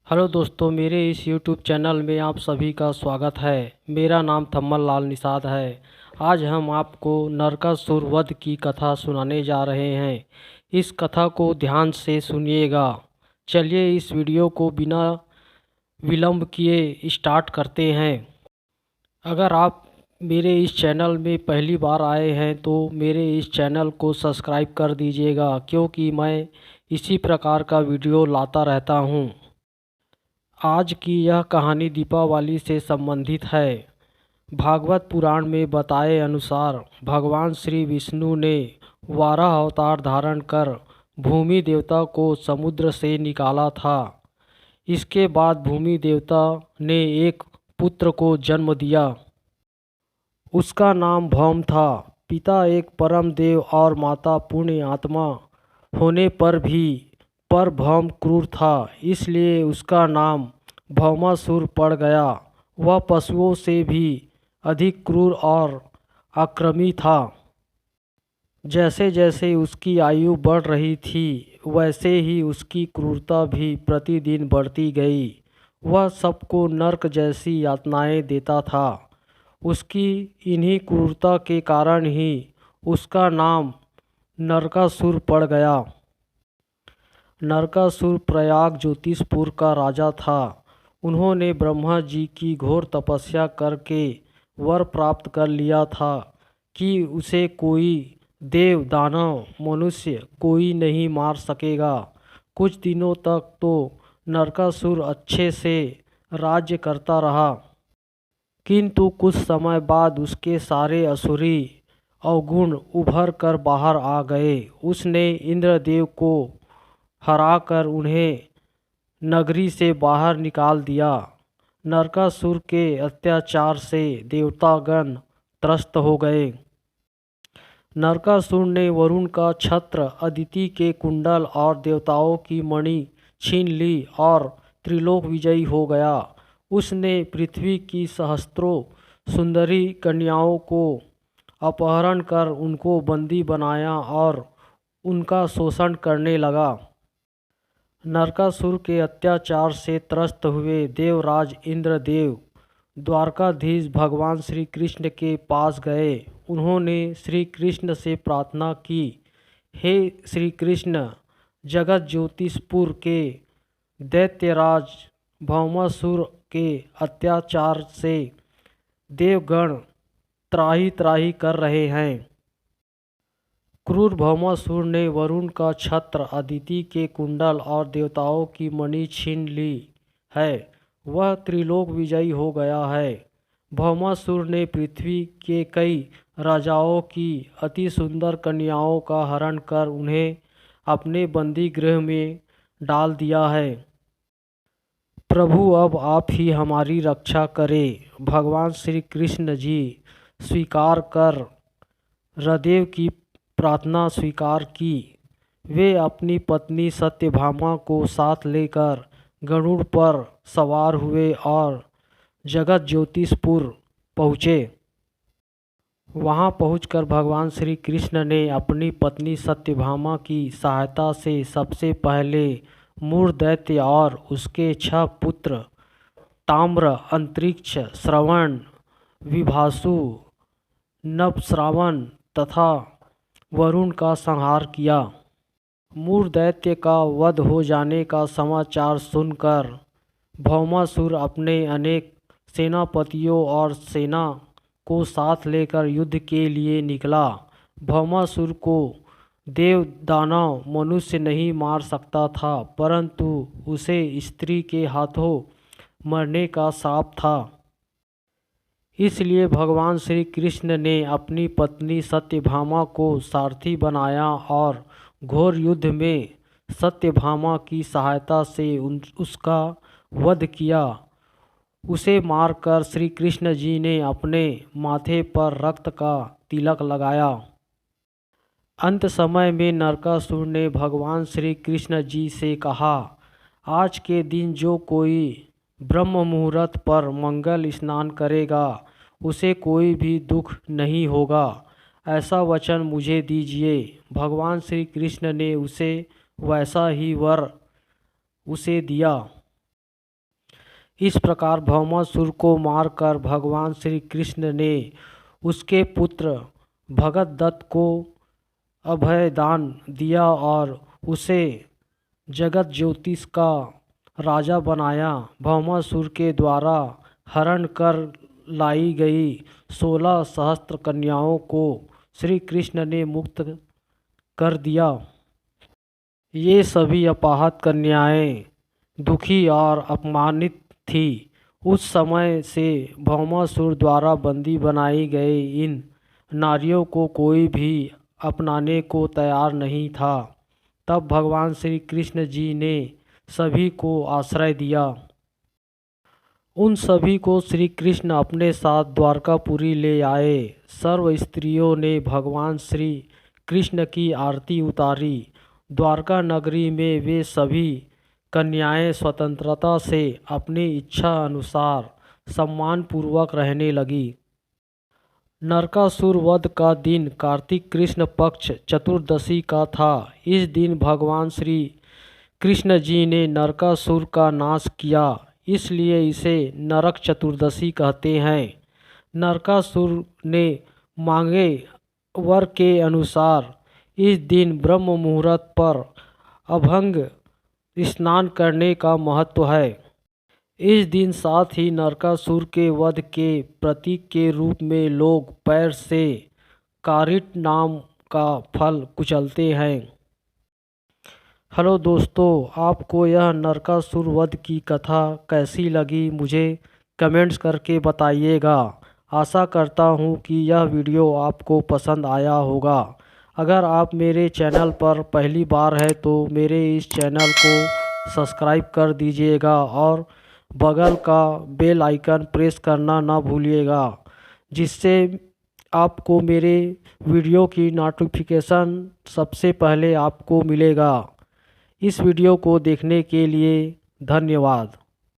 Hello दोस्तों, मेरे इस YouTube चैनल में आप सभी का स्वागत है। मेरा नाम थम्मल लाल निषाद है। आज हम आपको नरकासुर वध की कथा सुनाने जा रहे हैं। इस कथा को ध्यान से सुनिएगा। चलिए इस वीडियो को बिना विलंब किए स्टार्ट करते हैं। अगर आप मेरे इस चैनल में पहली बार आए हैं तो मेरे इस चैनल को सब्सक्राइब कर दीजिएगा, क्योंकि मैं इसी प्रकार का वीडियो लाता रहता हूँ। आज की यह कहानी दीपावली से संबंधित है। भागवत पुराण में बताए अनुसार भगवान श्री विष्णु ने वाराह अवतार धारण कर भूमि देवता को समुद्र से निकाला था। इसके बाद भूमि देवता ने एक पुत्र को जन्म दिया। उसका नाम भौम था। पिता एक परम देव और माता पुण्य आत्मा होने पर भी पर भौम क्रूर था, इसलिए उसका नाम भौमासुर पड़ गया। वह पशुओं से भी अधिक क्रूर और आक्रमी था। जैसे जैसे उसकी आयु बढ़ रही थी, वैसे ही उसकी क्रूरता भी प्रतिदिन बढ़ती गई। वह सबको नरक जैसी यातनाएं देता था। उसकी इन्हीं क्रूरता के कारण ही उसका नाम नरकासुर पड़ गया। नरकासुर प्रयाग ज्योतिषपुर का राजा था। उन्होंने ब्रह्मा जी की घोर तपस्या करके वर प्राप्त कर लिया था कि उसे कोई देव दानव मनुष्य कोई नहीं मार सकेगा। कुछ दिनों तक तो नरकासुर अच्छे से राज्य करता रहा, किंतु कुछ समय बाद उसके सारे असुरी अवगुण उभर कर बाहर आ गए। उसने इंद्रदेव को हराकर उन्हें नगरी से बाहर निकाल दिया। नरकासुर के अत्याचार से देवतागण त्रस्त हो गए। नरकासुर ने वरुण का छत्र, अदिति के कुंडल और देवताओं की मणि छीन ली और त्रिलोक विजयी हो गया। उसने पृथ्वी की सहस्त्रों सुंदरी कन्याओं को अपहरण कर उनको बंदी बनाया और उनका शोषण करने लगा। नरकासुर के अत्याचार से त्रस्त हुए देवराज इंद्रदेव द्वारकाधीश भगवान श्री कृष्ण के पास गए। उन्होंने श्री कृष्ण से प्रार्थना की, हे श्री कृष्ण, जगत ज्योतिषपुर के दैत्यराज भौमासुर के अत्याचार से देवगण त्राही त्राही कर रहे हैं। क्रूर भौमासुर ने वरुण का छत्र, अदिति के कुंडल और देवताओं की मणि छीन ली है। वह त्रिलोक विजयी हो गया है। भौमासुर ने पृथ्वी के कई राजाओं की अति सुंदर कन्याओं का हरण कर उन्हें अपने बंदी गृह में डाल दिया है। प्रभु, अब आप ही हमारी रक्षा करें। भगवान श्री कृष्ण जी स्वीकार कर रदेव की प्रार्थना स्वीकार की। वे अपनी पत्नी सत्यभामा को साथ लेकर गरुड़ पर सवार हुए और जगत ज्योतिषपुर पहुँचे। वहां पहुंचकर भगवान श्री कृष्ण ने अपनी पत्नी सत्यभामा की सहायता से सबसे पहले मूढ़ दैत्य और उसके 6 पुत्र ताम्र, अंतरिक्ष, श्रवण, विभासु, नभश्रावन तथा वरुण का संहार किया। मूढ़ दैत्य का वध हो जाने का समाचार सुनकर भौमासुर अपने अनेक सेनापतियों और सेना को साथ लेकर युद्ध के लिए निकला। भौमासुर को देव दानव मनुष्य नहीं मार सकता था, परंतु उसे स्त्री के हाथों मरने का श्राप था। इसलिए भगवान श्री कृष्ण ने अपनी पत्नी सत्यभामा को सारथी बनाया और घोर युद्ध में सत्यभामा की सहायता से उसका वध किया। उसे मारकर श्री कृष्ण जी ने अपने माथे पर रक्त का तिलक लगाया। अंत समय में नरकासुर ने भगवान श्री कृष्ण जी से कहा, आज के दिन जो कोई ब्रह्म मुहूर्त पर मंगल स्नान करेगा, उसे कोई भी दुख नहीं होगा। ऐसा वचन मुझे दीजिए। भगवान श्री कृष्ण ने उसे वैसा ही वर उसे दिया। इस प्रकार भौमासुर को मारकर भगवान श्री कृष्ण ने उसके पुत्र भगत दत्त को अभय दान दिया और उसे जगत ज्योतिष का राजा बनाया। भौमासुर के द्वारा हरण कर लाई गई 16 सहस्त्र कन्याओं को श्री कृष्ण ने मुक्त कर दिया। ये सभी अपाहत कन्याएं दुखी और अपमानित थी। उस समय से भौमासुर द्वारा बंदी बनाई गए इन नारियों को कोई भी अपनाने को तैयार नहीं था। तब भगवान श्री कृष्ण जी ने सभी को आश्रय दिया। उन सभी को श्री कृष्ण अपने साथ द्वारकापुरी ले आए। सर्व स्त्रियों ने भगवान श्री कृष्ण की आरती उतारी। द्वारका नगरी में वे सभी कन्याएं स्वतंत्रता से अपनी इच्छा अनुसार सम्मानपूर्वक रहने लगी। नरकासुर वध का दिन कार्तिक कृष्ण पक्ष चतुर्दशी का था। इस दिन भगवान श्री कृष्ण जी ने नरकासुर का नाश किया, इसलिए इसे नरक चतुर्दशी कहते हैं। नरकासुर ने मांगे वर के अनुसार इस दिन ब्रह्म मुहूर्त पर अभंग स्नान करने का महत्व है। इस दिन साथ ही नरकासुर के वध के प्रतीक के रूप में लोग पैर से कारिट नाम का फल कुचलते हैं। हेलो दोस्तों, आपको यह नरकासुर वध की कथा कैसी लगी मुझे कमेंट्स करके बताइएगा। आशा करता हूँ कि यह वीडियो आपको पसंद आया होगा। अगर आप मेरे चैनल पर पहली बार है तो मेरे इस चैनल को सब्सक्राइब कर दीजिएगा और बगल का बेल आइकन प्रेस करना ना भूलिएगा, जिससे आपको मेरे वीडियो की नोटिफिकेशन सबसे पहले आपको मिलेगा। इस वीडियो को देखने के लिए धन्यवाद।